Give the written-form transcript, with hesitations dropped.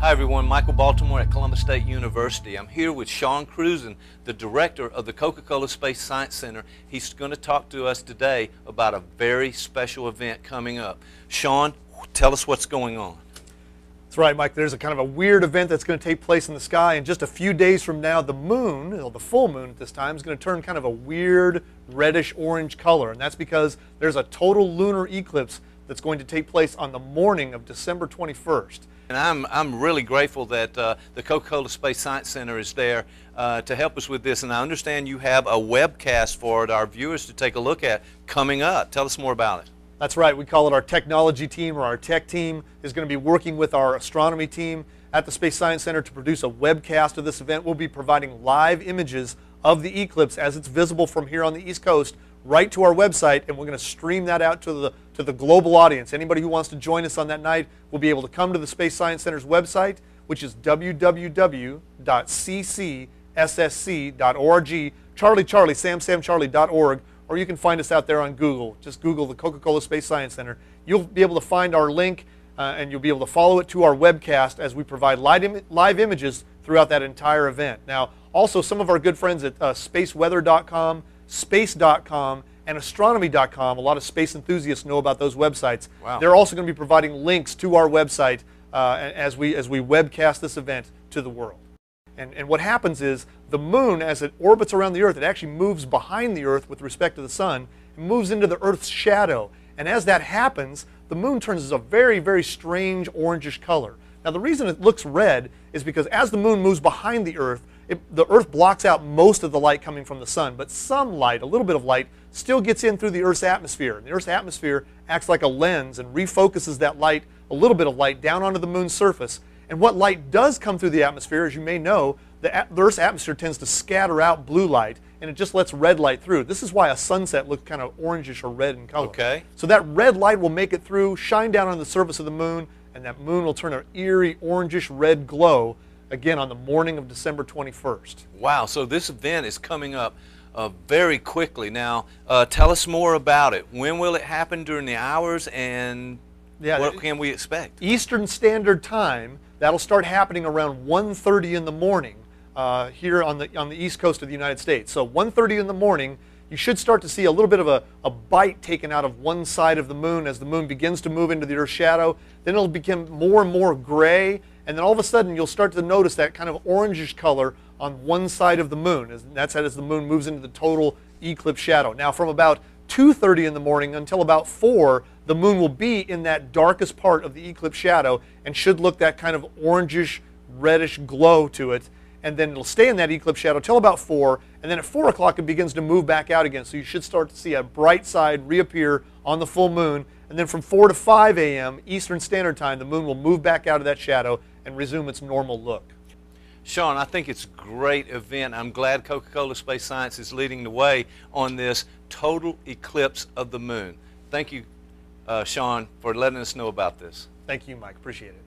Hi everyone, Michael Baltimore at Columbus State University. I'm here with Shawn Cruzen, the director of the Coca-Cola Space Science Center. He's going to talk to us today about a very special event coming up. Shawn, tell us what's going on. That's right, Mike. There's a kind of a weird event that's going to take place in the sky, and just a few days from now, the moon, the full moon at this time, is going to turn kind of a weird reddish-orange color, and that's because there's a total lunar eclipse that's going to take place on the morning of December 21st. And I'm really grateful that the Coca-Cola Space Science Center is there to help us with this, and I understand you have a webcast for our viewers to take a look at coming up. Tell us more about it. That's right. We call it our technology team, or our tech team is going to be working with our astronomy team at the Space Science Center to produce a webcast of this event. We'll be providing live images of the eclipse as it's visible from here on the East Coast right to our website, and we're going to stream that out to the global audience. Anybody who wants to join us on that night will be able to come to the Space Science Center's website, which is www.ccssc.org, charlie.org, or you can find us out there on Google. Just Google the Coca-Cola Space Science Center. You'll be able to find our link, and you'll be able to follow it to our webcast as we provide live images throughout that entire event. Now, also some of our good friends at spaceweather.com, space.com, and astronomy.com. A lot of space enthusiasts know about those websites. Wow. They're also going to be providing links to our website as we webcast this event to the world. And what happens is the moon, as it orbits around the Earth, it actually moves behind the Earth with respect to the sun and moves into the Earth's shadow. And as that happens, the moon turns a very, very strange orangish color. Now, the reason it looks red is because as the moon moves behind the Earth, the Earth blocks out most of the light coming from the sun, but some light, a little bit of light, still gets in through the Earth's atmosphere. And the Earth's atmosphere acts like a lens and refocuses that light, a little bit of light, down onto the moon's surface. And what light does come through the atmosphere, as you may know, the Earth's atmosphere tends to scatter out blue light, and it just lets red light through. This is why a sunset looks kind of orangish or red in color. Okay. So that red light will make it through, shine down on the surface of the moon, and that moon will turn an eerie orangish red glow again on the morning of December 21st. Wow, so this event is coming up very quickly. Now, tell us more about it. When will it happen, during the hours, and what can we expect? Eastern Standard Time. That'll start happening around 1:30 in the morning here on the East Coast of the United States. So 1:30 in the morning, you should start to see a little bit of a bite taken out of one side of the moon as the moon begins to move into the Earth's shadow. Then it'll become more and more gray, and then all of a sudden you'll start to notice that kind of orangish color on one side of the moon. That's as the moon moves into the total eclipse shadow. Now, from about 2:30 in the morning until about 4, the moon will be in that darkest part of the eclipse shadow and should look that kind of orangish, reddish glow to it. And then it'll stay in that eclipse shadow till about 4, and then at 4 o'clock it begins to move back out again. So you should start to see a bright side reappear on the full moon, and then from 4 to 5 a.m. Eastern Standard Time, the moon will move back out of that shadow and resume its normal look. Shawn, I think it's a great event. I'm glad Coca-Cola Space Science is leading the way on this total eclipse of the moon. Thank you, Shawn, for letting us know about this. Thank you, Mike. Appreciate it.